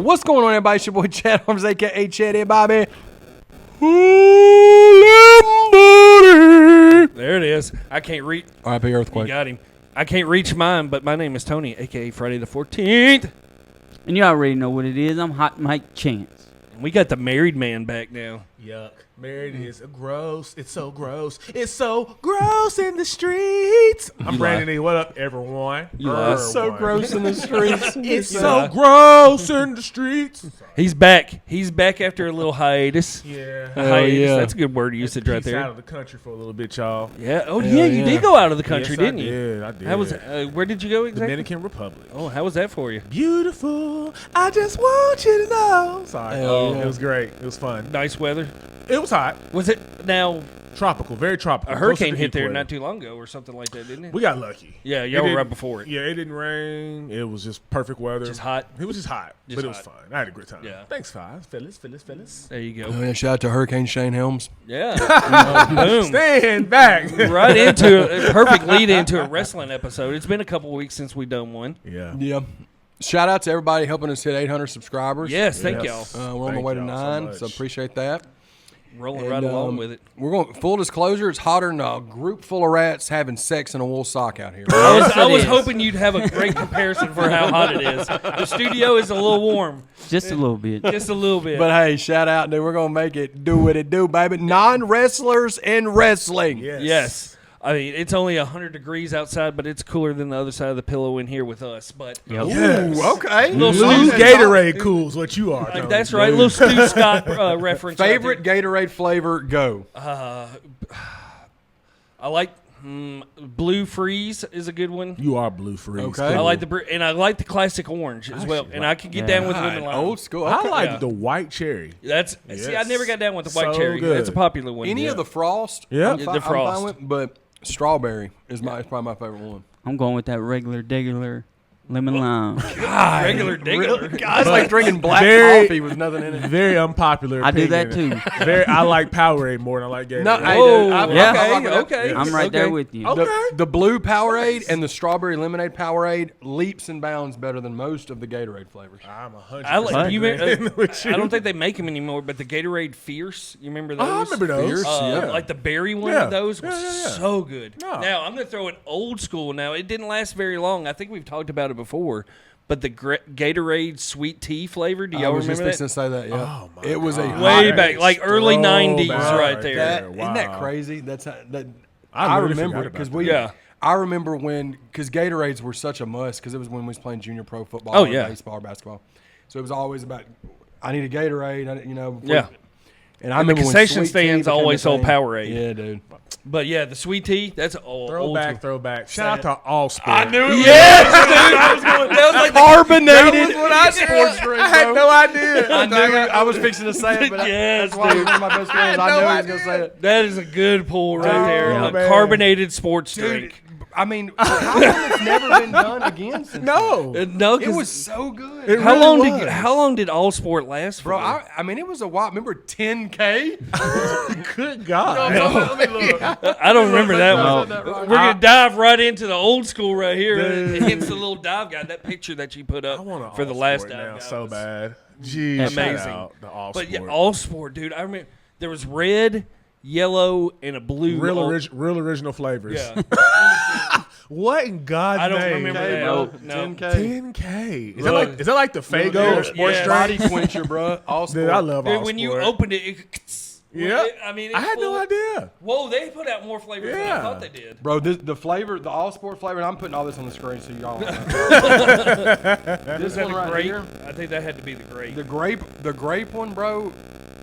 What's going on, everybody? It's your boy Chad Arms, a.k.a. Chad Bobby. There it is. I can't reach. R.I.P. Earthquake. You got him. I can't reach mine, but my name is Tony, a.k.a. Friday the 14th. And you already know what it is. I'm Hot Mike Chance. And we got the married man back now. Yuck. Married is gross. It's so gross. It's so gross in the streets. I'm Brandon E. What up, everyone? It's so gross in the streets. It's so gross in the streets. He's back. He's back after a little hiatus. Yeah. A hiatus. yeah. That's a good word usage right Peace out there. of the country for a little bit, y'all. Yeah. Oh, Hell yeah. You yeah. did go out of the country, Yes, didn't you? I did. How was? Where did you go exactly? Dominican Republic. Oh, how was that for you? Beautiful. I just want you to know. Sorry. Hell yeah. It was great. It was fun. Nice weather. It was hot. Was it now? Tropical. Very tropical. A Close to hurricane the hit there equator. not too long ago, or something like that, didn't it? We got lucky. Yeah, It y'all were didn't- right before it. Yeah, it didn't rain. It was just perfect weather. Just hot. It was just hot, Just but it was hot. fun. I had a great time. Yeah. Thanks, fellas. There you go. Oh, yeah, shout out to Hurricane Shane Helms. Yeah. Boom. Stand back. Right into a perfect lead into a wrestling episode. It's been a couple weeks since we done one. Yeah. Yeah. Shout out to everybody helping us hit 800 subscribers. Yes, thank Yes. y'all. We're on the Thank way to y'all so 9, much. so appreciate that. Rolling And, right along with it. We're going full disclosure. It's hotter than a group full of rats having sex in a wool sock out here. I was is. hoping you'd have a great comparison for how hot it is. The studio is a little warm, Just a little bit. just a little bit. But hey, shout out, dude. We're gonna make it do what it do, baby. Non-wrestlers in wrestling. Yes. I mean, it's only 100 degrees outside, but it's cooler than the other side of the pillow in here with us. But Yep. Yes. Ooh, okay. Little Lose Stu- Gatorade cools what you are. Tony. That's right. Little Stu Scott reference. right Favorite Gatorade flavor? Go. there. I like Blue Freeze is a good one. You are blue freeze. Okay. I like and I like the classic orange as well. And I could get down with lemon lime. Old school. I Okay. like Yeah. the white cherry. That's see, I never got down with the white So cherry. good. That's a popular one. Any of the frost. Yeah. I'm Yeah, fi- the I'm fine Frost. with, but strawberry is probably my favorite one. I'm going with that regular lemon lime. regular digger. Guys like drinking black Very- coffee with nothing in it. Very unpopular. I do that opinion. too. I like Powerade more than I like Gatorade. No, hey, Oh, dude, I yeah. rock with that. Okay. I'm right there Okay. with you. Okay. The blue Powerade and the strawberry lemonade Powerade leaps and bounds better than most of the Gatorade flavors. I'm 100%. I like you. with you. I don't think they make them anymore, but the Gatorade Fierce, you remember those? Oh, I remember those. Fierce, yeah. Like the berry one Yeah. of those was Yeah. so good. No. Now I'm gonna throw it old school. Now it didn't last very long. I think we've talked about it before, but the Gatorade sweet tea flavor. Do I y'all was just remember fixing that? to say that. Yeah, Oh, my it was a God. Way hot- back, like early Throwback 90s, right right there. there. Isn't that Wow. crazy? That's how, that. I I literally remember forgot it because about we. that. Yeah. I remember because Gatorades were such a must because it was when we was playing junior pro football, Oh, or yeah. baseball, or basketball. So it was always about I need a Gatorade, before- Yeah. And I And the remember when concession sweet tea stands became a always sold thing. Powerade. Yeah, dude. But yeah, the sweet tea. That's old. Throwback. Shout out to All Sport. I knew it. Yes, dude. That was like Carbonated Sports drink, I had no idea. I knew it. I was fixing to say it, but Yes, that's why dude. one of my best friends. I knew he was going to say it. that is a good pull right there. Oh, A man. carbonated sports Dude, drink. I mean, how come it's never been done again since No. No, then? It 'cause was so good. It how really long was. did how long did All Sport last for? Bro, I mean, it was a while. Remember 10K? Good God. Let me look. I don't remember that I one. said that right. We're gonna dive right into the old school right here. Dude. Hence the little dive guy. That picture that you put I up want for the last dive now guy so was bad. Jeez, amazing. shout out to All But Sport. yeah, All Sport, dude. I remember there was red, yellow, and a blue. real original flavors. Yeah, What in God's I don't name? remember K, that. bro. No. 10K. 10K. Is Look. that like the Fago sports Yeah. Body drink? quencher, bro. All Dude, I love All Dude, when you Sport. opened it, Yeah. I mean, I had no idea. Whoa, they put out more flavors than I Yeah. thought they did. Bro, the flavor, the all sport flavor, and I'm putting all this on the screen so y'all know. This Was that one the right grape? here, I think that had to be the grape. the grape one, bro.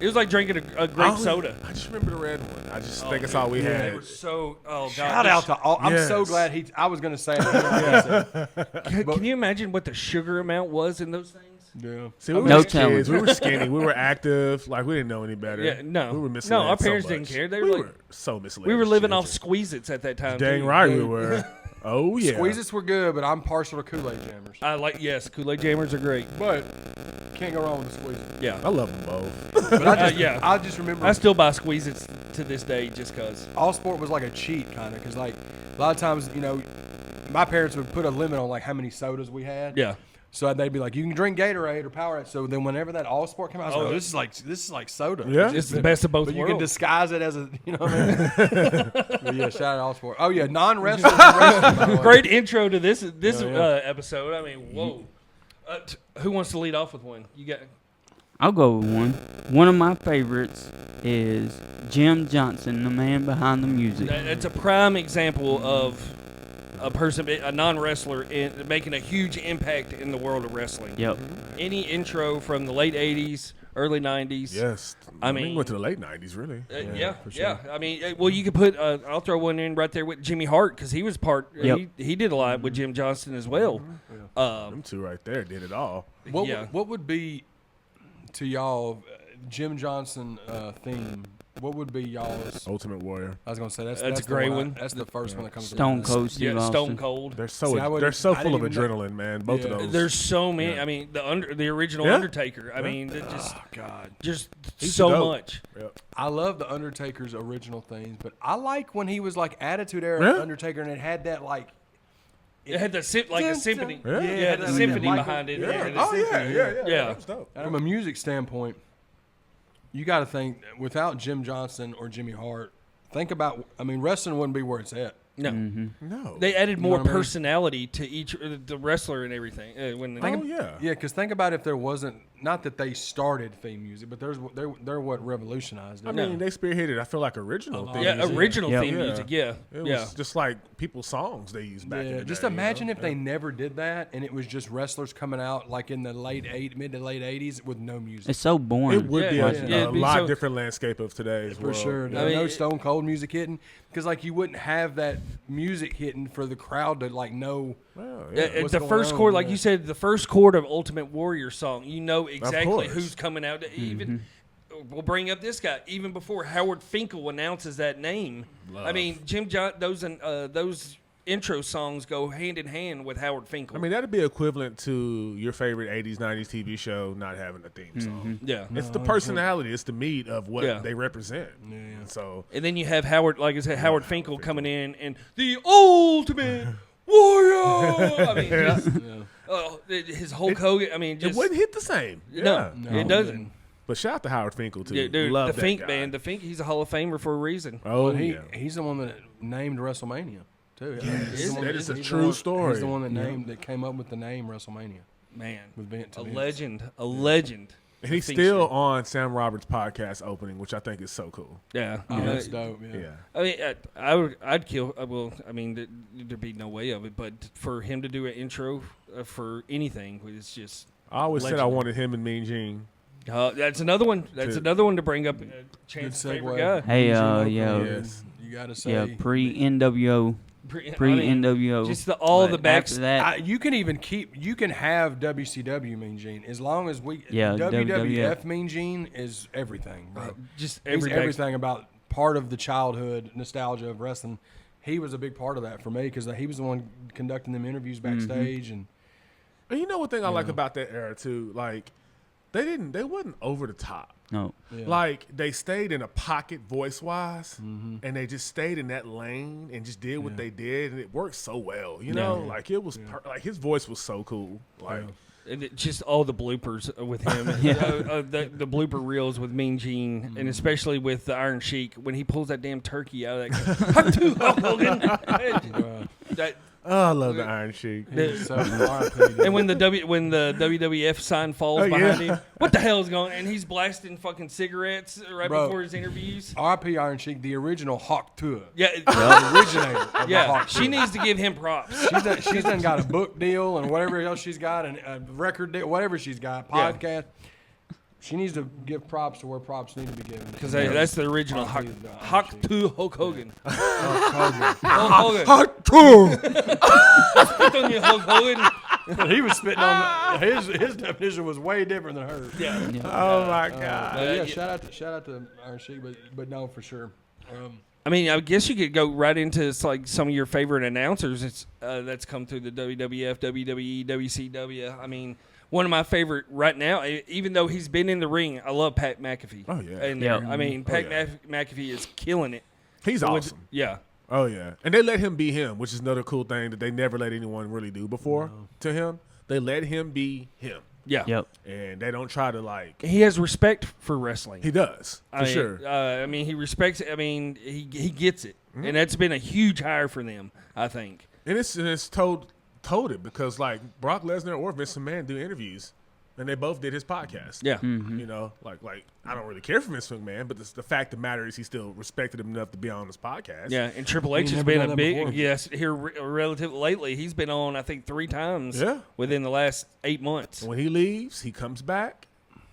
It was like drinking a grape soda. I just remember the red one. I just think dude. that's all we They had. were so. Oh god! Shout out to all. I'm so Yes. glad I was going to say it. Can you imagine what the sugar amount was in those things? Yeah. See, we were No just kids. challenge. We were skinny. We were active. Like, we didn't know any better. Yeah, no. We were missing No, out our so parents much. didn't care. They were we like- were so misled. We were as living off children. Squeeze-Its at that time. Dang too. right we were. Oh, yeah. Squeezes were good, but I'm partial to Kool-Aid jammers. I like Kool-Aid jammers are great. But can't go wrong with the squeezes. Yeah, I love them both. But I just, yeah. I just remember I still buy Squeeze-Its to this day just cause. all sport was like a cheat kind of because like a lot of times my parents would put a limit on like how many sodas we had. Yeah, So they'd be like, you can drink Gatorade or Powerade. So then whenever that All Sport came out, I was like, this is like soda. Yeah. It's the best of both But worlds. you can disguise it as a, you know what I mean? But yeah, shout out All Sport. Oh yeah, non-wrestling. wrestling, by the way. Great intro to this Yeah. episode. I mean, whoa. Who wants to lead off with one? You got. I'll go with one. One of my favorites is Jim Johnson, the man behind the music. It's a prime example of a person, a non-wrestler, making a huge impact in the world of wrestling. Yep. Any intro from the late 80s, early 90s. Yes. I We mean- went to the late 90s, really. Yeah, for sure. yeah. I mean, well, you could put. I'll throw one in right there with Jimmy Hart because he was part. Yep. He did a lot with Jim Johnson as well. Them two right there did it all. What would be to y'all Jim Johnson theme? What would be y'all's? Ultimate Warrior. I was gonna say that's a the great one. one. That's the first one that comes. Stone to mind. Cold Steve Yeah, Austin. Stone Cold. They're See, I they're so I full of didn't even adrenaline, man. Both Yeah. of those. There's so many. Yeah. I mean, the original Yeah. Undertaker. I mean, they're just Oh God, He's so dope. much. Yep. I love the Undertaker's original themes, but I like when he was like Attitude Era Yeah. Undertaker, and it had that like. It had the a symphony. Yeah. Yeah, the like symphony that Michael- behind it. Yeah. the Oh, yeah, symphony. yeah, yeah. Yeah. That was dope. From a music standpoint, you got to think without Jim Johnson or Jimmy Hart. Think about. I mean, wrestling wouldn't be where it's at. No. No. They added know more what I mean? personality to each the wrestler and everything. When they, Oh, yeah. Yeah, because think about if there wasn't, not that they started theme music, but they're what revolutionized it. I mean, they spearheaded, I feel like, original theme yeah, music. original Yep. theme Yeah. music. Yeah, It was yeah. just like people's songs they used back in Yeah, the just day, imagine you if know? they never did that, and it was just wrestlers coming out like in the mid to late '80s with no music. It's so boring. It would Yeah, be yeah. a, Yeah, it'd be lot so- different landscape of today's For world. sure, I mean, no Stone Cold music hitting, because like you wouldn't have that music hitting for the crowd to like know. Well, What's The going first on, chord, like yeah. you said, the first chord of Ultimate Warrior song, you know exactly course. who's coming out. Even we'll bring up this guy even before Howard Finkel announces that name. I mean, those intro songs go hand in hand with Howard Finkel. I mean, that'd be equivalent to your favorite 80s, 90s TV show not having a theme song. yeah. It's the personality, it's the meat of what Yeah. they represent. So, And then you have Howard, like I said, Howard Finkel coming in and the Ultimate Warrior. I mean, just, his Hulk Hogan. I mean, it just wouldn't hit the same. no, Yeah. it doesn't. But shout out to Howard Finkel, too. Yeah, dude, Love the that Fink guy. man, the Fink, he's a Hall of Famer for a reason. Oh, He yeah. he's the one that named WrestleMania too. Is that is a he's true the one, story. He's the one that came up with the name WrestleMania. Man, With Vince a and Vince. legend, a legend. And he's Fink still Street. on Sam Roberts' podcast opening, which I think is so cool. Yeah, Oh, that's dope. Yeah. Yeah. I mean, I'd kill. Well, I mean, there'd be no way of it. But for him to do an intro for anything, it's just. I always said I Legendary. wanted him and Mean Gene. That's another one. That's Good. another one to bring up. Good Chance's segue. favorite guy. Hey, yeah. Yes. You gotta say. Yeah, pre-NWO. I Pre-NWO. mean, just all But the backs. after that, You can have WCW Mean Gene as long as we. Yeah, WWF Mean Gene is everything, bro. Just He's every back. everything about part of the childhood nostalgia of wrestling. He was a big part of that for me because he was the one conducting them interviews backstage and. And you know what thing I like about that era too? Like, they wasn't over the top. no. Yeah. Like, they stayed in a pocket voice wise, and they just stayed in that lane and just did what they did, and it worked so well. You know, like it was like his voice was so cool. Like, And just all the bloopers with him, the blooper reels with Mean Gene, and especially with the Iron Sheik when he pulls that damn turkey out of that. I'm too Hulk Hogan. That- oh, I love the Iron Sheik. So, RIP, and when the WWF sign falls Oh, behind yeah. him, what the hell is going? And he's blasting fucking cigarettes right Bro. before his interviews. RIP Iron Sheik, the original Hawk Tour. Yeah, The originator of the yeah. Hawk She Tour. needs to give him props. She's done got a book deal and whatever else she's got, and a record deal, whatever she's got, Yeah. podcast. She needs to give props to where props need to be given. Because that's the original Hawk to Hulk Hogan. Hulk Hulk Hogan. Tour. Spit on you, Hulk Hogan. He was spitting on his definition was way different than hers. Yeah. Oh my God. But yeah, yeah. shout out to Iron Sheik, but no, for sure. I mean, I guess you could go right into like some of your favorite announcers. It's that's come through the WWF, WWE, WCW. I mean, one of my favorite right now, even though he's been in the ring, I love Pat McAfee. Oh, yeah. And Yeah. I mean, Pat yeah. McAfee is killing it. He's awesome. Yeah. Oh yeah, and they let him be him, which is another cool thing that they never let anyone really do before to him. They let him be him. Yeah. Yep. And they don't try to like. He has respect for wrestling. He does for sure. I mean, he respects. I mean, he gets it, and that's been a huge hire for them. I think. And it's told it because like Brock Lesnar or Vince McMahon do interviews, and they both did his podcast. Yeah. You know, like I don't really care for Vince McMahon, but the fact of the matter is he still respected him enough to be on his podcast. Yeah, and Triple H He's has never been done a that big before. here relative lately. He's been on I think 3 times. Yeah. Within the last 8 months. When he leaves, he comes back,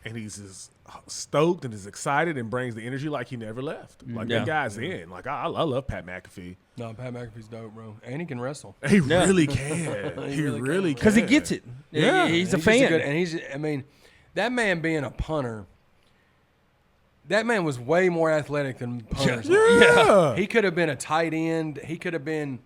and he's as stoked and as excited and brings the energy like he never left. Like Yeah. that guy's in. Like I love Pat McAfee. No, Pat McAfee's dope, bro. And he can wrestle. He really can. He really can. Because he gets it. Yeah. He's a just fan. good, and I mean, that man being a punter, that man was way more athletic than punters. Yeah. He could have been a tight end. He could have been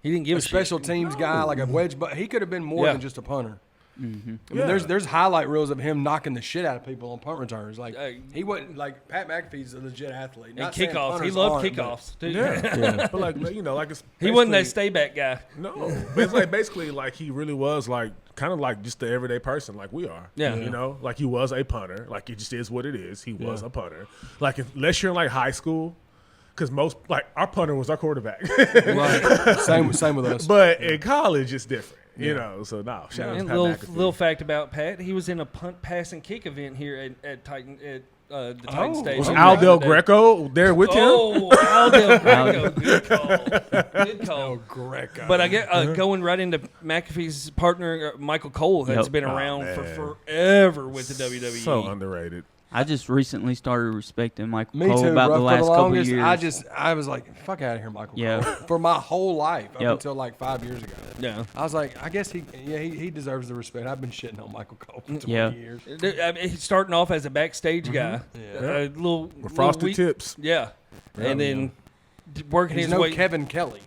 he didn't give a a special shit. teams guy, like a wedge, but he could have been more Yeah. than just a punter. I mean, Yeah. there's highlight reels of him knocking the shit out of people on punt returns. Like Hey. he wasn't like Pat McAfee's a legit athlete. And Not saying kickoffs. He punters loved aren't, but- kickoffs too. Yeah. But like you know, like it's He wasn't that basically- stay back guy. No, but it's like basically like he really was like kind of like just the everyday person like we are. Yeah. You know, like he was a punter. Like it just is what it is. He was a punter. Like unless you're in like high school, because most like our punter was our quarterback. Right. Same with us. But in college it's different. You know, so no. Shout out to And Pat McAfee. little fact about Pat, he was in a punt, pass, and kick event here at Titan the Titan Stadium. Was Okay. Al Del Greco there with him? Oh, Al Del Greco, good call, good call. Greco. But I get going right into McAfee's partner Michael Cole has Yep. been Oh, around for man. forever with the WWE. So underrated. I just recently started respecting Michael Me Cole too, about bro. the For last the couple longest, years. I was like, fuck out of here, Michael Yeah. Cole. For my whole life, up Yep. until like 5 years ago. Yeah. I was like, I guess he deserves the respect. I've been shitting on Michael Cole for 20 Yeah. years. I mean, he's starting off as a backstage guy, Yeah. little With frosted weak- tips. Yeah, and then working He's his no way, Kevin Kelly.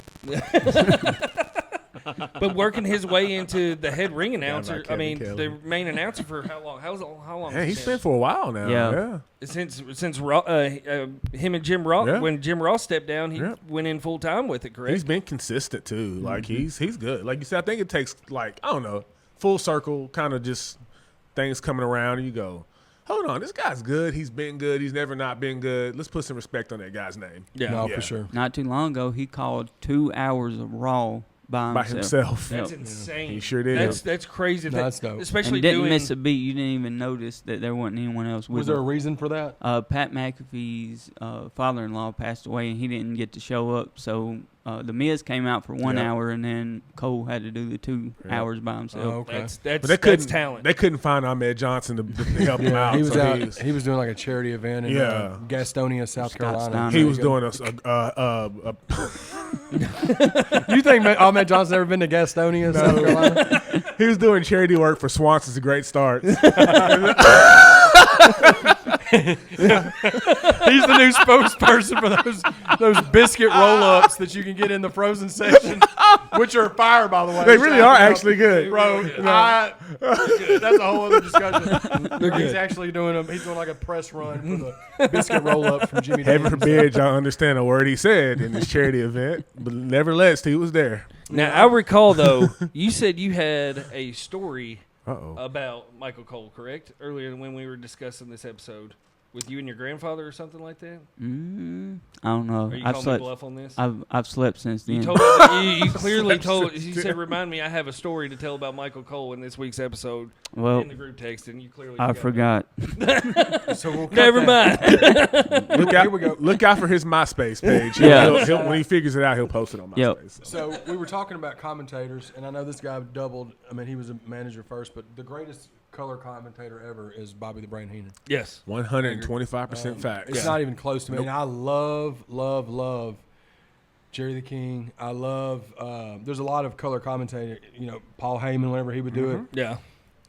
but working his way into the head ring announcer. about I mean, Kevin the Kelly. main announcer for how long? How long? Yeah, he's has it been for a while now. Yeah. since him and Jim Ross. Yeah. When Jim Ross stepped down, he Yeah. went in full time with it. Correct. He's been consistent too. Like he's good. Like you said, I think it takes like I don't know, full circle kind of just things coming around, and you go, hold on, this guy's good. He's been good. He's never not been good. Let's put some respect on that guy's name. yeah. No, Yeah. for sure. Not too long ago, he called 2 hours of Raw by By himself. himself. That's Yep. insane. He sure did. That's crazy. No, that's dope. Especially And didn't doing. miss a beat. You didn't even notice that there wasn't anyone else with Was there a him. reason for that? Pat McAfee's father-in-law passed away, and he didn't get to show up. So The Miz came out for 1 Yeah. hour, and then Cole had to do the 2 Yeah. hours by himself. Oh, okay. That's But they that's couldn't talent. They couldn't find Ahmed Johnson to help him out. he was so out. He was, He was doing like a charity event in Yeah. Gastonia, South Scott Carolina. Steiner. he was doing You think Ahmed Johnson's ever been to Gastonia, South Carolina? he was doing charity work for Swanson's a Great Start. He's the new spokesperson for those biscuit roll-ups that you can get in the frozen section, which are fire, by the way. They really are actually good. Bro, that's a whole other discussion. He's actually doing them. He's doing like a press run for the biscuit roll-up from Jimmy Heaven Dean's. forbid y'all understand a word he said in this charity event, but nevertheless, he was there. Now I recall though, you said you had a story Uh-oh. about Michael Cole, correct? Earlier when we were discussing this episode with you and your grandfather or something like that. I don't know. Are you I've calling me slept. bluff on this? I've slept since You then. told you clearly told. You said, "Remind me, I have a story to tell about Michael Cole in this week's episode." Well, in the group text, and you clearly I forgot. So we'll cut Never that. mind. Look out, Here we go. Look out for his MySpace page. Yeah. When he figures it out, he'll post it on MySpace. Yep. So we were talking about commentators, and I know this guy doubled. I mean, he was a manager first, but the greatest color commentator ever is Bobby the Brain Heenan. Yes. 125% facts. It's not even close to me. And I love Jerry the King. I love. There's a lot of color commentator. You know, Paul Heyman. Whenever he would do it, Yeah.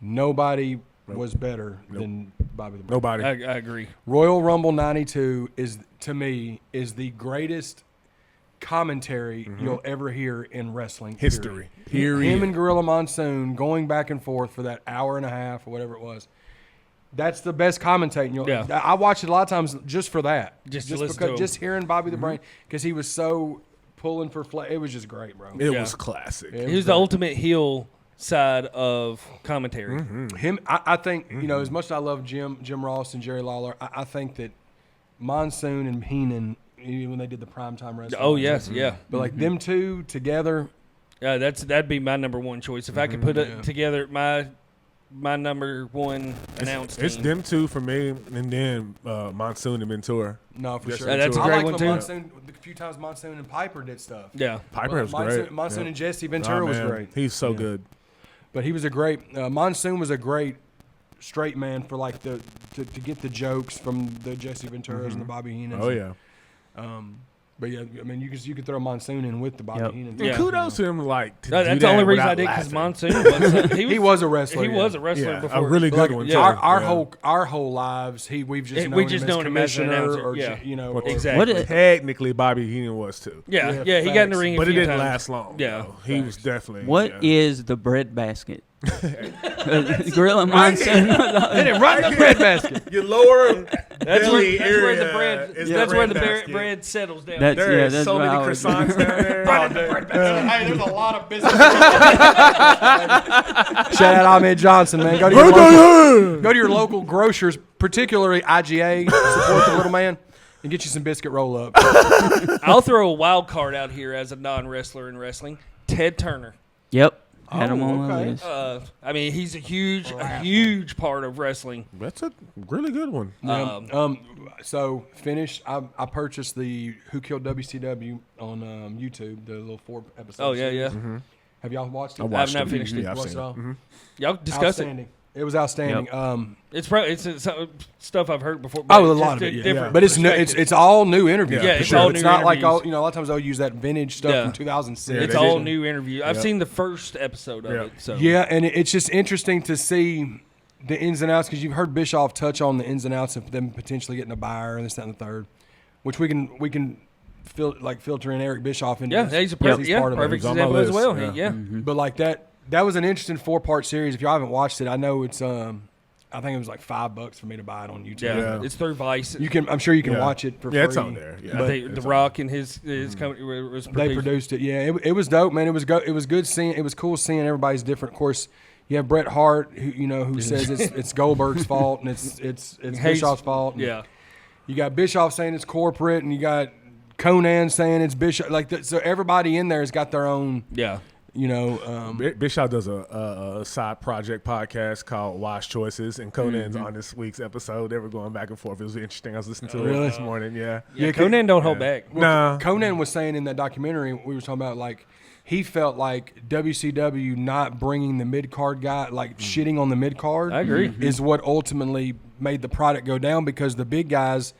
nobody was better than Bobby the Brain. Nobody. I agree. Royal Rumble '92 is, to me, is the greatest commentary you'll ever hear in wrestling History. period. Period. Him and Gorilla Monsoon going back and forth for that hour and a half or whatever it was. That's the best commentating. Yeah. I watched it a lot of times just for that. Just to listen to him. just hearing Bobby the Brain, because he was so pulling for it was just great, bro. It Yeah. was classic. It He was the great. ultimate heel side of commentary. Him, I think as much as I love Jim Ross and Jerry Lawler, I think that Monsoon and Heenan, when they did the primetime wrestling. Oh yes, yeah. But like them two together. That'd be my number one choice if I could put it together. My number one announced It's team. them two for me, and then Monsoon and Ventura. No, for Yes, sure. that's a I great like one, when too. Monsoon, the few times Monsoon and Piper did stuff. Yeah, Piper was great. Monsoon Yeah. and Jesse Ventura was man. great. He's so good. But he was a great Monsoon was a great straight man for like to get the jokes from the Jesse Venturas and the Bobby Heenans. Oh yeah. But yeah, I mean you could throw Monsoon in with the Bobby Yep. Heenans. Yeah. Kudos to him, like to No, do that's that the only reason I without did because laughing. Monsoon was He was a wrestler. he yeah. was a wrestler Yeah, before. a really good Like, one. yeah. too. Our whole lives, we've just We known just him known as him as an commissioner announcer, or yeah. or- Exactly. What is- Technically, Bobby Heenan was too, Yeah, Yeah, yeah, he got in the facts. ring, but a it few didn't times. last long. Yeah. though. He was definitely. What yeah. is the bread basket? Gorilla Monsoon. run the bread basket. Your lower That's belly where, that's where area the bread. is That's where the basket. bread settles down. That's- There Yeah, is that's so what many I was- croissants down there. Hey, there's a lot of business. Shout out Ahmed Johnson, man. Go to your local grocers, particularly IGA, support the little man, and get you some biscuit roll up. I'll throw a wild card out here as a non-wrestler in wrestling. Ted Turner. Yep. Had him on my okay. list. I mean, he's a huge part of wrestling. That's a really good one. So finished. I purchased the Who Killed WCW on YouTube, the little 4 episodes. Oh yeah, yeah. Have y'all watched it? I have not finished it. Yeah, I've Watched seen it it. all? Y'all discuss it. Outstanding. It was outstanding. Yep. It's probably some stuff I've heard before. Oh, a just lot of it, yeah. different But it's perspectives. all new interviews. Yeah, for it's sure. all It's new not like interviews. a lot of times they'll use that vintage stuff Yeah. from 2006. It's they all did. new interview. I've seen the first episode of it. So Yeah, and it's just interesting to see the ins and outs because you've heard Bischoff touch on the ins and outs of them potentially getting a buyer and this, that, and the third, which we can filter in Eric Bischoff into. yeah, this, he's a because perfect, part of it. perfect He's on my example as list, well. yeah. Yeah. But like that was an interesting 4-part series. If y'all haven't watched it, I know it's I think it was like $5 for me to buy it on YouTube. Yeah, Yeah. it's through Vice. I'm sure you can Yeah. watch it for free. Yeah, it's on there. Yeah, The Rock and his company was They produced it. Yeah, it was dope, man. It was good seeing. It was cool seeing everybody's different. Of course, you have Bret Hart, who says it's Goldberg's fault and it's Bischoff's fault. And Yeah. you got Bischoff saying it's corporate, and you got Conan saying it's Bischoff. So everybody in there has got their own. Yeah. Bischoff does a side project podcast called Wise Choices, and Conan's on this week's episode. They were going back and forth. It was interesting. I was listening to it this morning. Yeah. Yeah, Conan don't hold back. Nah. Conan was saying in that documentary we were talking about, like, he felt like WCW not bringing the mid card guy, like shitting on the mid card. I agree. Is what ultimately made the product go down because the big guys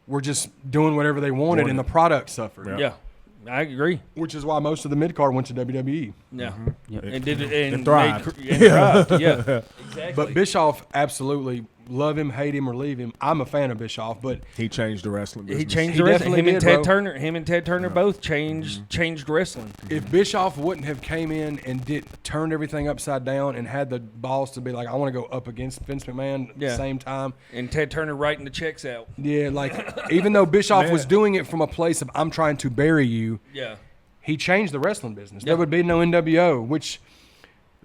were just doing whatever they wanted and the product suffered. Yeah. I agree. Which is why most of the mid card went to WWE. Yeah. Yep. And did it and thrived. thrived. Yeah. Exactly. But Bischoff, absolutely, love him, hate him, or leave him. I'm a fan of Bischoff, but He changed the wrestling business. he changed He the wrestling. definitely Him and Ted Turner both changed wrestling. if Bischoff wouldn't have came in and turned everything upside down and had the balls to be like, I want to go up against Vince McMahon at the same time. And Ted Turner writing the checks out. Yeah, like even though Bischoff was doing it from a place of I'm trying to bury you, Yeah. he changed the wrestling business. Yeah. There would be no NWO, which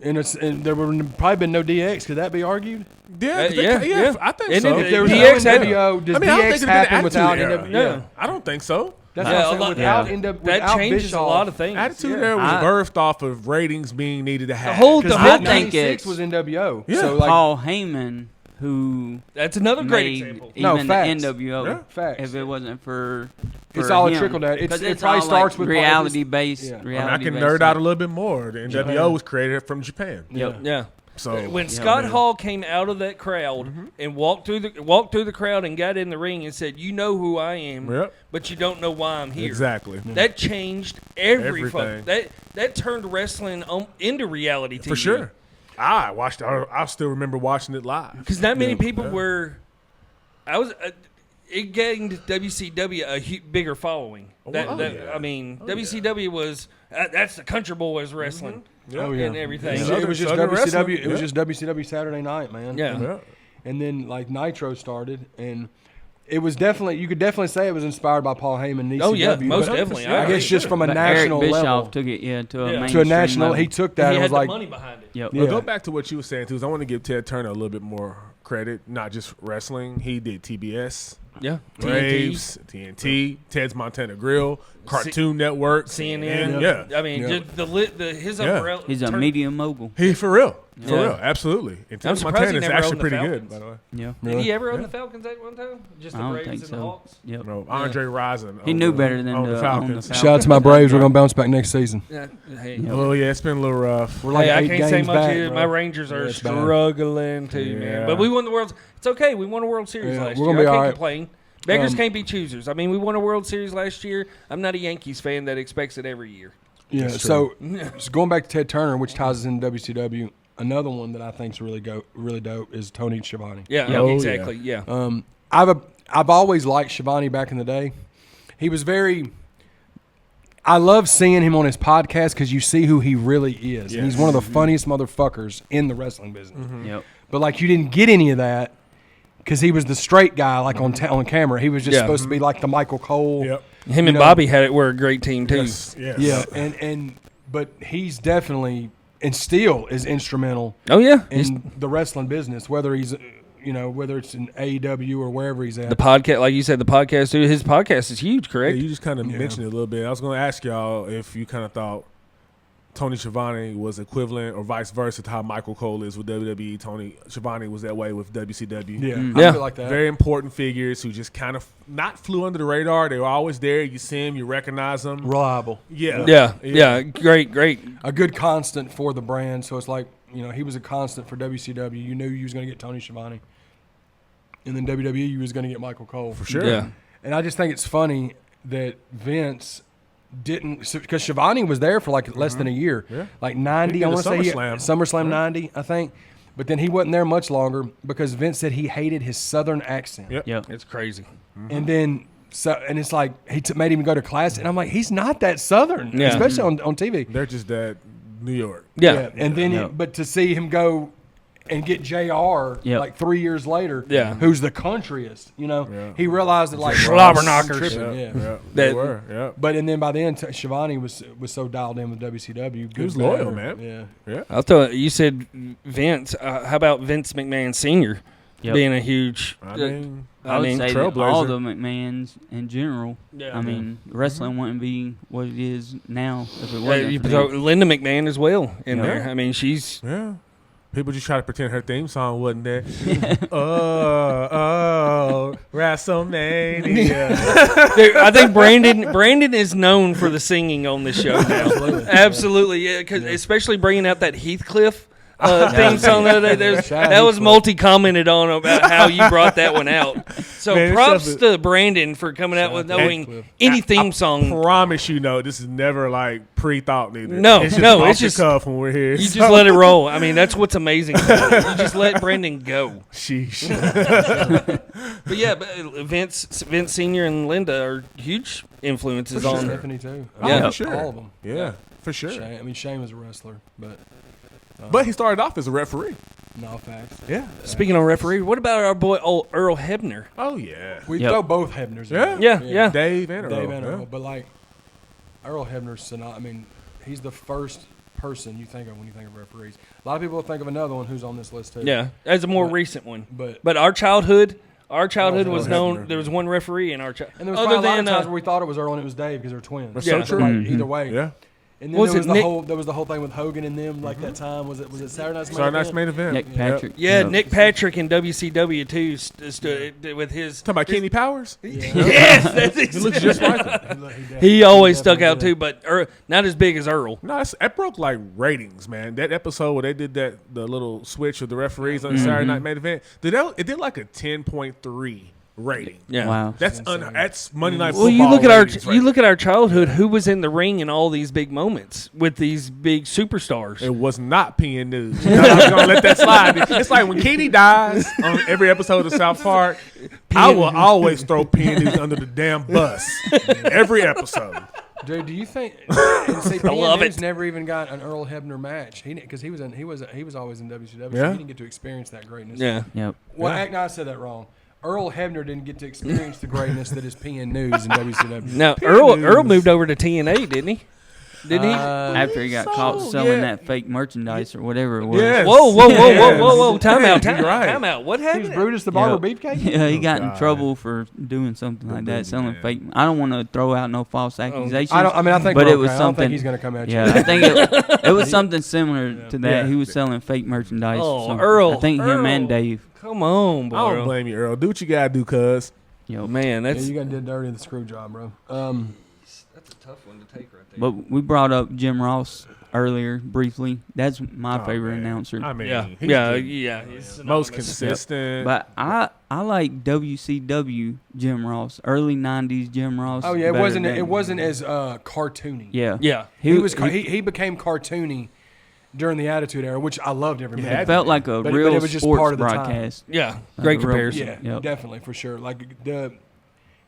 and there would have probably been no DX. Could that be argued? Yeah, yeah. I think And so. if If there was DX no had- NWO, does I mean, I don't DX think it'd happen been without Attitude NWO? Era. No. I don't think so. That's Yeah, what I'm a saying. lot- Without yeah. NWO, That without changes Bischoff, a lot of things. Attitude Yeah. Era was I- birthed off of ratings being needed to have. whole- Because the whole I think 96 it's was NWO. Yeah. So like Paul Heyman, who That's another great made example. No, even facts. the NWO. Yeah. Facts. If it wasn't for It's all a him. trickle down. 'Cause It probably all starts like with reality based. Yeah. I mean, I can nerd out a little bit more. The NWO was created from Japan. Yep. Yeah. So When Scott man. Hall came out of that crowd and walked through the crowd and got in the ring and said, "You know who I am, Yep. but you don't know why I'm here." Exactly. That changed every Everything. that turned wrestling into reality TV For sure. I watched it. I still remember watching it live. because not many people were. It gained WCW a bigger following. I mean, WCW was that's the country boys wrestling and everything. It was just Southern WCW. wrestling. It was Yeah. just WCW Saturday Night, man. Yeah. Yeah. And then like Nitro started, and it was definitely, you could definitely say it was inspired by Paul Heyman and ECW. Oh yeah, but most definitely. I guess just from a But national Eric Bischoff level. took it, to a Yeah. mainstream To a national, level. he took that he and had was like, the money behind it. Yep. Yeah. Go back to what you were saying too. Is I want to give Ted Turner a little bit more credit, not just wrestling. He did TBS, Yeah, Braves, TNT, Ted's Montana Grill, Cartoon Network, CNN. Yeah, I mean, Yeah. just his Yeah. umbrella. He's a media mogul. he for real, for Yeah. real, absolutely. And Ted's surprised Montana he is never actually owned the pretty good, Falcons. by the way. Yeah. Did he ever own Yeah. the Falcons at one time? Just I the don't Braves think and the so. Hawks. Yep. No, Andre Rison. He knew better than on to the own the Falcons. Falcons. shout out to my Braves. We're going to bounce back next season. Yeah. Hey, Yeah. Oh yeah, it's been a little rough. We're like hey, I 8 can't say games much. back, Here. bro. My Rangers are Yeah, it's bad. struggling too, Yeah. man. But we won the World. It's okay. We won a World Series Yeah, last we're year. gonna be I can't all right. complain. Beggars Um, can't be choosers. I mean, we won a World Series last year. I'm not a Yankees fan that expects it every year. Yeah, That's so going back to Ted Turner, which ties us into WCW, another one that I think is really dope is Tony Schiavone. Yeah, Yeah. Oh, exactly. Yeah. I've always liked Schiavone back in the day. He was I love seeing him on his podcast because you see who he really is. And he's Yes. one of the funniest motherfuckers in the wrestling business. Yep. But like you didn't get any of that because he was the straight guy like on camera. He was just Yeah. supposed to be like the Michael Cole. Yep. Him and know- Bobby were a great team too. Yes. Yes. Yeah, but he's definitely and still is instrumental Oh yeah. in the wrestling business, whether he's whether it's in AEW or wherever he's at. The podcast, like you said, the podcast too. His podcast is huge, Yeah, correct? you just kind of mentioned it a little bit. I was going to ask y'all if you kind of thought Tony Schiavone was equivalent or vice versa to how Michael Cole is with WWE. Tony Schiavone was that way with WCW. yeah, Yeah. I feel like that. Very important figures who just kind of not flew under the radar. They were always there. You see them, you recognize them. reliable. Yeah. Great. A good constant for the brand. So it's like, he was a constant for WCW. You knew you was going to get Tony Schiavone. And then WWE, you was going to get Michael Cole. For sure. Yeah. And I just think it's funny that Vince didn't, because Schiavone was there for like less than a year. Yeah. Like 90, He I did want to a say. SummerSlam. SummerSlam 90, I think. But then he wasn't there much longer because Vince said he hated his southern accent. Yep. Yep. It's crazy. And then, and it's like, he made him go to class. And I'm like, he's not that southern, Yeah. especially on TV. They're just that New York. Yeah. And then, Yeah. but to see him go and get JR Yep. like 3 years later, Yeah. who's the countryest, Yeah. he realized that like Slobberknockers. tripping, Yeah. yeah. They That- were. Yeah. But and then by then, Schiavone was so dialed in with WCW. Good was loyal, bad, man. Yeah. I'll tell you. You said Vince. How about Vince McMahon Sr. Yep. being a huge? I mean, I would say that all trailblazer. the McMahons in general. Yeah. I mean, wrestling wouldn't be what it is now if it you wasn't for throw them. Linda McMahon as well in Yeah. there. I mean, she's Yeah. People just try to pretend her theme song wasn't there. oh, WrestleMania. Dude, I think Brandon is known for the singing on this show now. Absolutely, yeah. Because especially bringing out that Heathcliff theme song the other day. That was multi-commented on about how you brought that one out. So Man, props stuff to Brandon for coming out with knowing Heathcliff. any theme song. Promise you, this is never like pre-thought neither. No, it's just no, off it's the just- cuff when we're here. You just let it roll. I mean, that's what's amazing about it. You just let Brandon go. Sheesh. But yeah, Vince Senior and Linda are huge influences on. Stephanie too. Yeah. Oh, for sure. all of them. Yeah, for sure. Shane, I mean, Shane was a wrestler, but But he started off as a referee. no facts. Yeah. Speaking of referee, what about our boy old Earl Hebner? Oh yeah. We Yep. throw both Hebners. in Yeah. there. Yeah. Dave and Earl. Dave and yeah. Earl, but like Earl Hebner's I mean, he's the first person you think of when you think of referees. A lot of people think of another one who's on this list too. Yeah, as a more But- recent one. But But our childhood Earl was Hebner. known. There was one referee in our childhood. and there was other probably a lot than of times where we thought it was Earl and it was Dave because they're twins. That's so But, true. like, Mhm. either way. Yeah. And then Was there it was the Nick- whole thing with Hogan and them like that time. Was it Saturday Night's Main Saturday Night's Event? main event. Nick Yep. Patrick. yeah, Yep. Nick Patrick in WCW too stood with his. Talking about Kenny Powers? Yes, that's He looks just like him. He always stuck out too, but not as big as Earl. No, that broke like ratings, man. That episode where they did the little switch of the referees on the Saturday Night Main Event, it did like a 10.3 rating. Yeah. Wow. That's that's Monday Night Well, Football. you look at ratings you look at our childhood. Who was in the ring in all these big moments with these big superstars? It was not PN News. I'm not gonna let that slide. It's like when Kenny dies on every episode of South Park, I will always throw PN News under the damn bus. Every episode. Dude, do you think? And see, I love PNU's it. never even got an Earl Hebner match. Because he was always in WCW. So Yeah. he didn't get to experience that greatness. Yeah. Yep. Well, Yeah. no, I said that wrong. Earl Hebner didn't get to experience the greatness that is PN News in WCW. Now Earl moved over to TNA, didn't he? Didn't he? After he got caught selling that fake merchandise or whatever it was. Yes. Whoa! Time out! You're right. Time out! What He's happened? Brutus the Barber Beefcake? Yeah, he got in God. trouble for doing something like that, booty selling man. fake. I don't want to throw out no false accusations. I think But we're it was okay. I don't think something- he's going to come at you. Yeah, I think it was something similar to that. Yeah. He was selling fake merchandise. Oh, or something. Earl, I think him Earl. and Dave. Come on, boy. I don't blame you, Earl. Do what you gotta do, cuz. Yo, Man, Yeah, that's you got to do dirty the screw job, bro. that's a tough one to take right there. but we brought up Jim Ross earlier briefly. That's my Oh, favorite man. announcer. I mean, yeah, he's yeah, the yeah. He's most synonymous. consistent. But I like WCW Jim Ross, early '90s Jim Ross. Oh, yeah, it better wasn't than- it wasn't as cartoony. Yeah, Yeah, He became cartoony during the Attitude Era, which I loved every Yeah, minute. It felt like a But real it was just sports part of the time. broadcast. yeah. Like Great a real- comparison. Yeah, Yep. definitely for sure. Like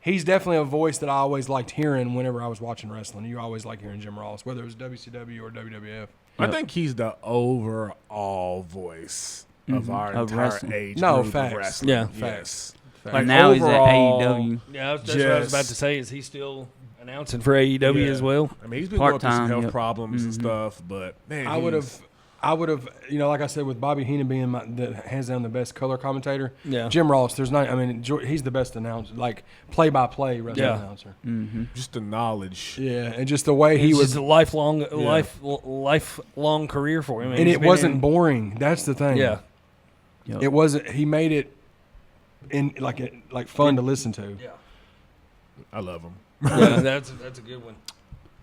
he's definitely a voice that I always liked hearing whenever I was watching wrestling. You always like hearing Jim Ross, whether it was WCW or WWF. I think he's the overall voice of our Of entire wrestling. age No, group facts. of wrestling. Yeah. Yes. Facts. And now he's at overall, AEW. Yeah, that's what I was about to say. Is he still announcing for AEW Yeah. as well? I mean, he's been going through some Part-time, health yep. problems and stuff, but man, I would have, like I said, with Bobby Heenan being the hands down the best color commentator. Yeah. Jim Ross, there's not. I mean, he's the best announcer, like play-by-play wrestling Yeah. announcer. just the knowledge. Yeah, and just the way he He was, was a lifelong career for him, and he's it been wasn't in- boring. That's the thing. Yeah, Yep. It wasn't. He made it like fun to listen to. yeah. I love him. Yeah, that's a good one.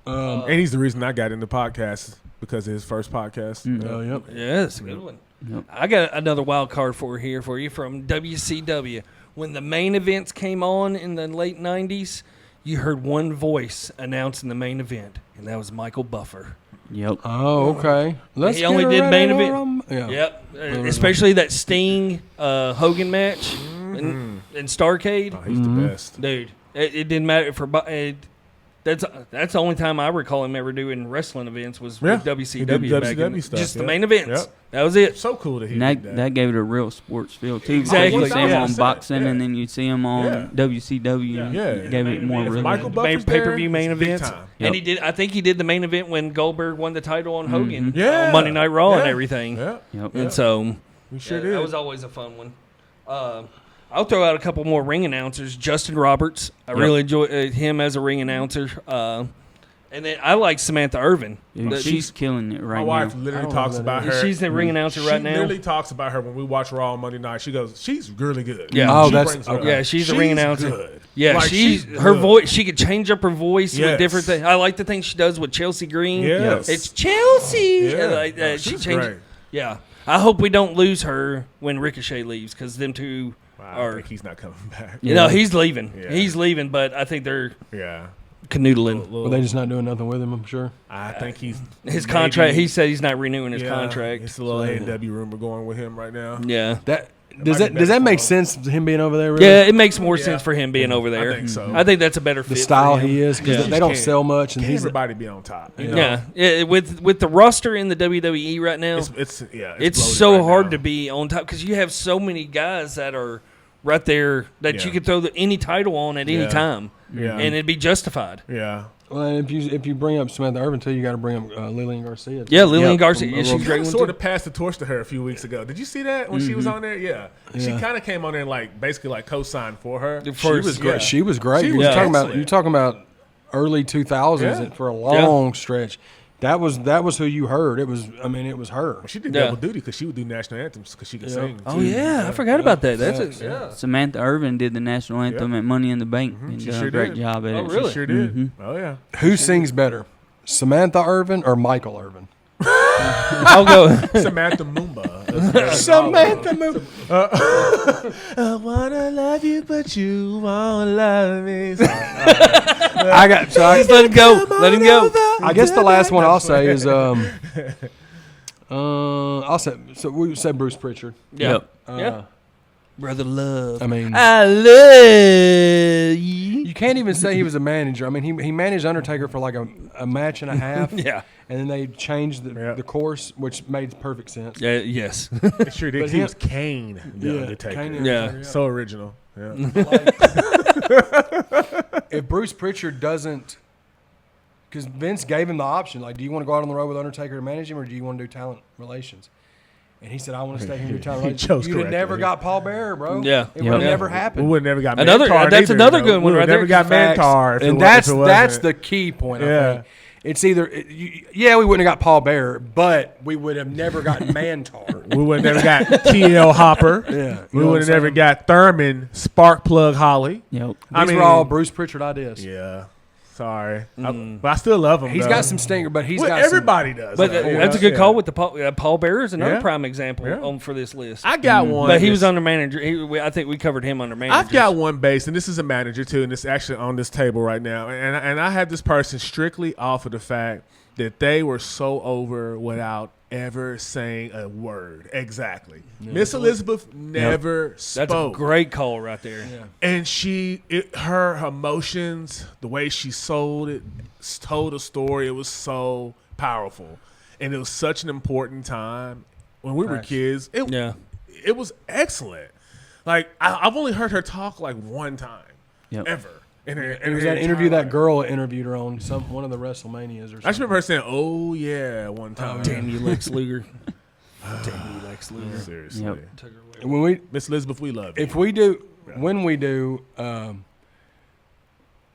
And he's the reason I got into podcasts because of his first podcast. Oh, yep. Yeah, that's a good one. Yep. I got another wild card for you from WCW. When the main events came on in the late '90s, you heard one voice announcing the main event, and that was Michael Buffer. Yep. Oh, okay. Let's He only get did ready main to event. rum- Yeah. Yep, especially that Sting Hogan match in Starrcade. Oh, he's the best. Dude, it didn't matter for that's the only time I recall him ever doing wrestling events was Yeah, with he WCW. did back WCW in, stuff, just the yeah. main events. Yep. That was it. So cool that he And did that gave it a real sports feel too. Exactly. You see him on 1000%, boxing, yeah. and then you see him on Yeah. WCW. and Yeah. it gave it more If real. Michael Buffer's Pay per view there, main it's big events, time. and Yep. he did. I think he did the main event when Goldberg won the title on Hogan Yeah. on Monday Night Raw and Yeah. everything. Yeah. Yep. And so We sure yeah, did. that was always a fun one. I'll throw out a couple more ring announcers. Justin Roberts, I really enjoy him as a ring announcer. And then I like Samantha Irvin. Dude, she's killing it My right wife now. literally I don't talks know about that her. She's the ring announcer She right now. literally talks about her when we watch Raw on Monday night. She goes, "She's really good." Yeah. Oh, She that's brings her okay. up. Yeah, she's a ring announcer. Good. Yeah, Like, she's she's her good. voice. She could change up her voice Yes. with different things. I like the things she does with Chelsea Green. Yes. It's Chelsea. Yeah. Like that. No, She she's changed. great. Yeah, I hope we don't lose her when Ricochet leaves because them two I are. think he's not coming back. You know, he's leaving. Yeah. He's leaving, but I think they're Yeah. canoodling. Were they just not doing nothing with him? I'm sure. I think he's His maybe- contract. He said he's not renewing his yeah, contract. It's a little A&W rumor going with him right now. Yeah. That might does be that better make for him. sense? Him being over there. Really? Yeah, it makes more Yeah. sense for him being over there. I think so. I think that's a better fit. The style for him. he is because Yeah. they don't Can't- sell much, and Can't he's everybody be on top? You know? Yeah, with the roster in the WWE right now, It's it's bloated so right hard now. to be on top because you have so many guys that are right there that Yeah. you could throw any title on at any Yeah. time, Yeah. and it'd be justified. Yeah. well, and if you bring up Samantha Irvin too, you got to bring up Lillian Garcia. Yeah, Lillian Yep. Garcia, yeah, she's a great one Sort too. of passed the torch to her a few weeks ago. Did you see that when she was on there? Yeah. She Yeah. kind of came on there and like basically like co-signed for her. She was great. Yeah. She was great. She You're was talking about excellent. you're talking about early 2000s Yeah. for a long stretch. That was who you heard. It was her. She did Yeah. double duty because she would do national anthems because she could sing. Oh too. yeah, I forgot about that. That's Yeah. Samantha Irvin did the national anthem at Money in the Bank and She did sure a great did. job at Oh, it. really? She sure did. Oh yeah. Who sings better, Samantha Irvin or Michael Irvin? I'll go. Samantha Mumba. Samantha Moon. I wanna love you, but you won't love me. I got. So I, Just let him go. Let him go. I guess the last one I'll say is I'll say so we said Bruce Pritchard. Yeah. Yep. Yeah. Brother Love. I mean, I love you. you can't even say he was a manager. I mean, he managed Undertaker for like a match and a half. Yeah. And then they changed Yeah. the course, which made perfect sense. Yeah. Yes. It sure did. But He him- was Kane, the Undertaker. Kane Yeah. So original. Yeah. If Bruce Pritchard doesn't, because Vince gave him the option, like, do you want to go out on the road with Undertaker to manage him, or do you want to do talent relations? And he said, I want to stay here and do talent He relations. chose You'd have correctly. never got Paul Bearer, bro. Yeah. It would have Yeah. never We happened. would never got Another- Mantar that's either, another though. good one We right would never there, got 'cause Mantar. if it and wa- if it wasn't. that's the key point, I Yeah. think. It's either, yeah, we wouldn't have got Paul Bearer, but we would have never got Mantar. We would have never got T.L. Hopper. Yeah. You We know what would I'm have never saying? got Thurman, Sparkplug Holly. Yep. These were all Bruce Pritchard ideas. Yeah. Sorry. But I still love him. He's though. got some stinger, but he's Well, got everybody does. But though, that's a you good know? call with the Paul Bearer is another Yeah. prime example Yeah. on for this list. I got one. But he was that's- under manager. I think we covered him under manager. I've got one base, and this is a manager too, and it's actually on this table right now. And I had this person strictly off of the fact that they were so over without ever saying a word. Exactly. Miss Elizabeth never spoke. That's a great call right there. Yeah. And her emotions, the way she sold it, told a story. It was so powerful, and it was such an important time when we were Facts. kids. It was excellent. Like I've only heard her talk like one time Yep. ever. In her, It was that interview that girl interviewed her on one of the WrestleManias or something. I just remember her saying, "Oh yeah," one time. Oh, Damn you, Lex Luger. Damn you, Lex Luger. Seriously, Yep. When we, Miss Elizabeth, we love you. if we do, when we do,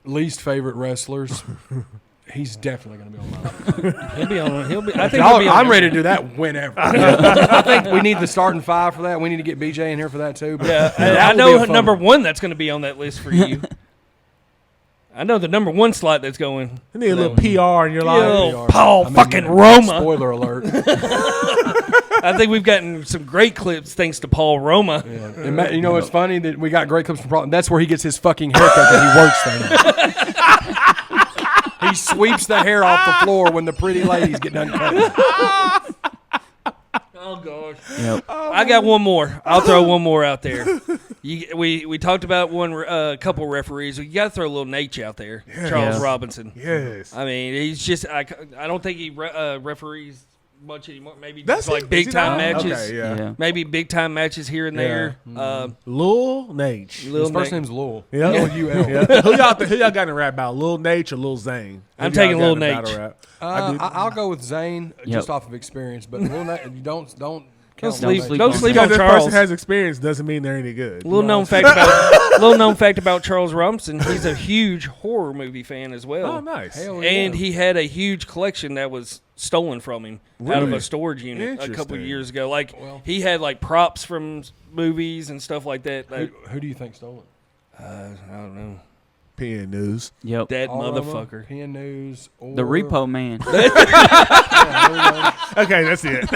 least favorite wrestlers, he's definitely going to be on my list. He'll be on. He'll be. I think he'll be on I'm there. ready to do that whenever. I think we need the starting five for that. We need to get BJ in here for that too. But Yeah, that I will know be a fun number one. one that's going to be on that list for you. I know the number one slot that's going. You need a little PR in your life. Yo, Paul I mean, fucking Roma. Spoiler alert. I think we've gotten some great clips thanks to Paul Roma. Yeah. And you know what's funny? That we got great clips from Paul. That's where he gets his fucking haircut that he works there. He sweeps the hair off the floor when the pretty ladies get done cutting. Oh gosh. Yep. I got one more. I'll throw one more out there. We talked about one couple referees. You got to throw a little Nate out there. Charles Yeah. Robinson. Yes. I mean, he's just. I don't think he referees much anymore. Maybe That's just like it. big Is he time not? matches. Okay, yeah. Yeah. Maybe big time matches here and there. Lil Nate. Lil His first Nate. name's Lowell. Yeah. L-U-L. Yeah. Who y'all got in rap about? Lil Nate or Lil Zane? I'm Who y'all taking got Lil in battle Nate. rap? I'll go with Zane just Yep. off of experience, but Lil Nate, you don't count sleep- Lil Nate. don't sleep Because on this Charles. person has experience doesn't mean they're any good. Little known fact about Charles Robinson. He's a huge horror movie fan as well. Oh, nice. Hell And yeah. he had a huge collection that was stolen from him out of Really? a storage unit a couple Interesting. of years ago. Like Well- he had like props from movies and stuff like that. Like, Who do you think stole it? I don't know. PN News. Yep. That All of them? motherfucker. PN News or The Repo Man. Okay, that's it.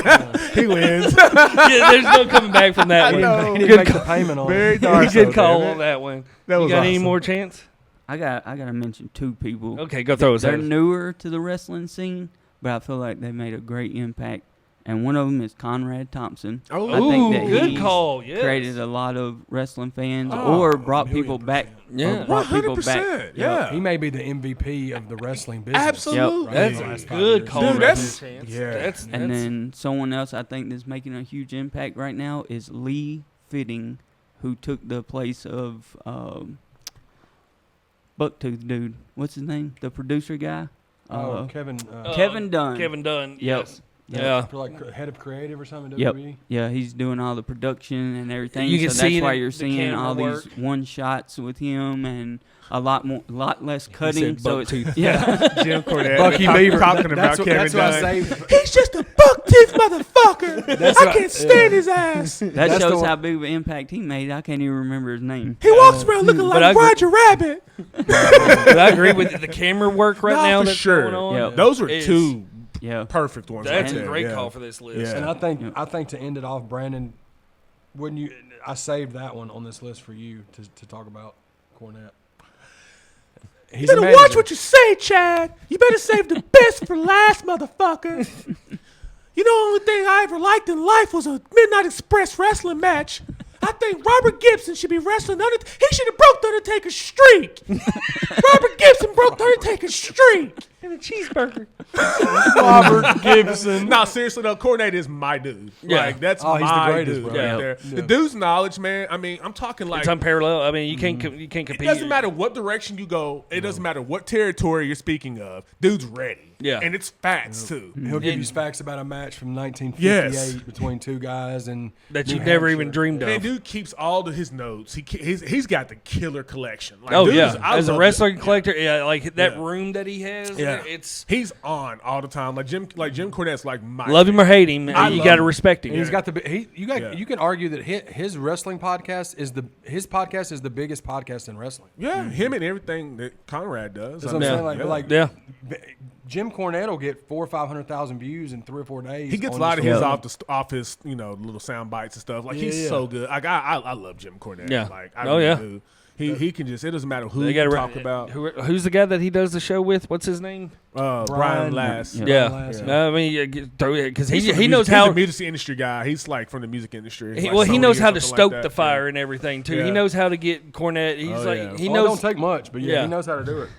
He wins. Yeah, there's no coming back from that He one. didn't, he didn't Good make the payment on Very it. dark. Good call on that one. That You was got any awesome. more chance? I gotta mention two people. Okay, go throw us They're out. newer to the wrestling scene, but I feel like they made a great impact. And one of them is Conrad Thompson. Oh, I think that good he call. Yes. created a lot of wrestling fans, Oh, or brought people back. Yeah. or brought people back. 100%. Yeah. He may be the MVP of the wrestling business. Absolutely. That's the a last 5 good years. call. Dude, right that's- there, Chance. yeah. That's, And then someone else I think that's making a huge impact right now is Lee Fitting, who took the place of Bucktooth dude. What's his name? The producer guy. Oh, Kevin. Kevin Dunn. Kevin Dunn. Yep. Yes. Yep. Yeah. for like head of creative or something. Yep. WWE. Yeah, he's doing all the production and everything. You can so see that's why the- you're the seeing camera all work. these one shots with him and a lot less cutting. said So it's Bucktooth. yeah. Jim Cornette. Bucky talk- Beaver. Talking That's about what, Kevin that's what I Dunn. say. He's just a buck teeth motherfucker. That's I what- can't stand his ass. That That's shows the- how big of an impact he made. I can't even remember his name. He walks around looking But I like Roger Rabbit. But I agree with the camera work right No, now for that's sure. going on. Yep. Those were Is- two Yeah. perfect ones. That's right a there, great yeah. call for this list. Yeah. And Yep. I think to end it off, Brandon, wouldn't you? I saved that one on this list for you to talk about Cornette. He's You a better manager. watch what you say, Chad. You better save the best for last, motherfucker. You know, the only thing I ever liked in life was a Midnight Express wrestling match. I think Robert Gibson should be wrestling He should have broke the Undertaker's streak. Robert Gibson broke the Undertaker's streak. And a cheeseburger. Robert Gibson. No, seriously though, Cornette is my dude. Yeah. Like that's Oh, he's the my greatest, dude bro. right Yeah. there. Yeah. The dude's knowledge, man. I mean, I'm talking like It's unparalleled. I mean, you can't compete. it doesn't matter what direction you go. It doesn't matter what territory you're speaking of. Dude's ready. Yeah. And it's facts too. He'll give you facts about a match from 1958 Yes. between two guys and that New you never Hampshire. even dreamed Man, of. dude keeps all of his notes. He's got the killer collection. Like, Oh dude yeah, is- I as a love wrestling it. collector, yeah, like that Yeah. room that he has, Yeah, it's he's on all the time. Like Jim Cornette's like my love him or hate him, I you love got to him. respect him. And he's got the Yeah. you can argue that his wrestling podcast is the biggest podcast in wrestling. Yeah, him and everything that Conrad does. That's I what I'm mean, saying. Like yeah. Jim Cornette will get 400,000 or 500,000 views in 3 or 4 days. he gets a on lot of his his show. off his little sound bites and stuff. Like Yeah, he's yeah. so good. Like I love Jim Cornette. Yeah. Like I Oh, really yeah. do. He can just. It doesn't matter who They you got to talk about. Who's the guy that he does the show with? What's his name? Brian Lass. Yeah. Yeah, Lass, I mean, because He's from he the knows music- how. He's a music industry guy. He's like from the music industry. He, like well, he Sony knows or how to something stoke like the that. fire and everything too. Yeah. He knows how to get Cornette. He's Oh, like yeah. he It knows. don't take much, but Yeah. he knows how to do it.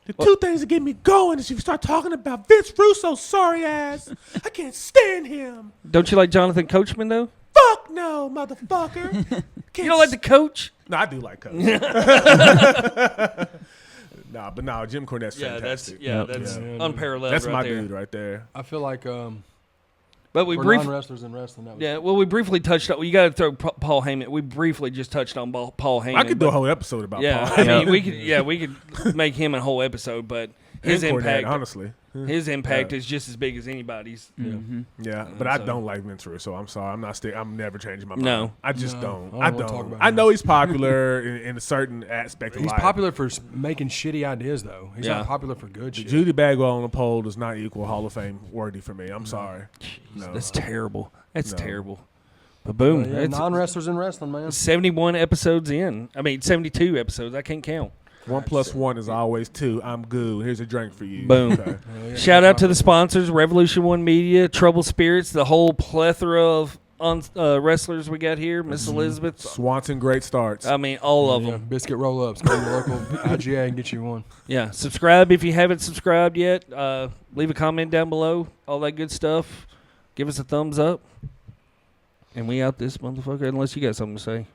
The two things that get me going is if you start talking about Vince Russo's sorry ass. I can't stand him. Don't you like Jonathan Coachman though? Fuck no, motherfucker. You don't like the coach? No, I do like Coach. Nah, but no, Jim Cornette's Yeah, fantastic. that's Yeah. unparalleled. That's right my there. dude right there. I feel like But we for briefly. non-wrestlers in wrestling, that was Yeah, well, we briefly touched on. You got to throw Paul Heyman. We briefly just touched on Paul Heyman. I could do but- a whole episode about Yeah, Paul. I mean, we could. Yeah, we could make him a whole episode, but his And Cornette, impact, honestly. his impact is just as big as anybody's. Yeah, but I so- don't like Vince Russo. I'm sorry. I'm never changing my mind. No. I just No, don't. I I don't wanna talk don't. about I him. know he's popular in a certain aspect of He's life. popular for making shitty ideas, though. He's Yeah. not popular for good The shit. Judy Bagwell on the pole does not equal Hall of Fame worthy for me. I'm sorry. No. That's terrible. That's No. terrible. But boom, Yeah, it's non-wrestlers in wrestling, man. 71 episodes in. I mean, 72 episodes. I can't count. 1 + 1 is always 2. I'm good. Here's a drink for you. Boom. Okay. Shout out to the sponsors: Revolution One Media, Trouble Spirits, the whole plethora of wrestlers we got here. Miss Elizabeth. Swanson, great starts. I mean, all of Yeah, them. biscuit roll-ups. Go to your local IGA and get you one. Yeah, subscribe if you haven't subscribed yet. Leave a comment down below. All that good stuff. Give us a thumbs up. And we out this motherfucker unless you got something to say.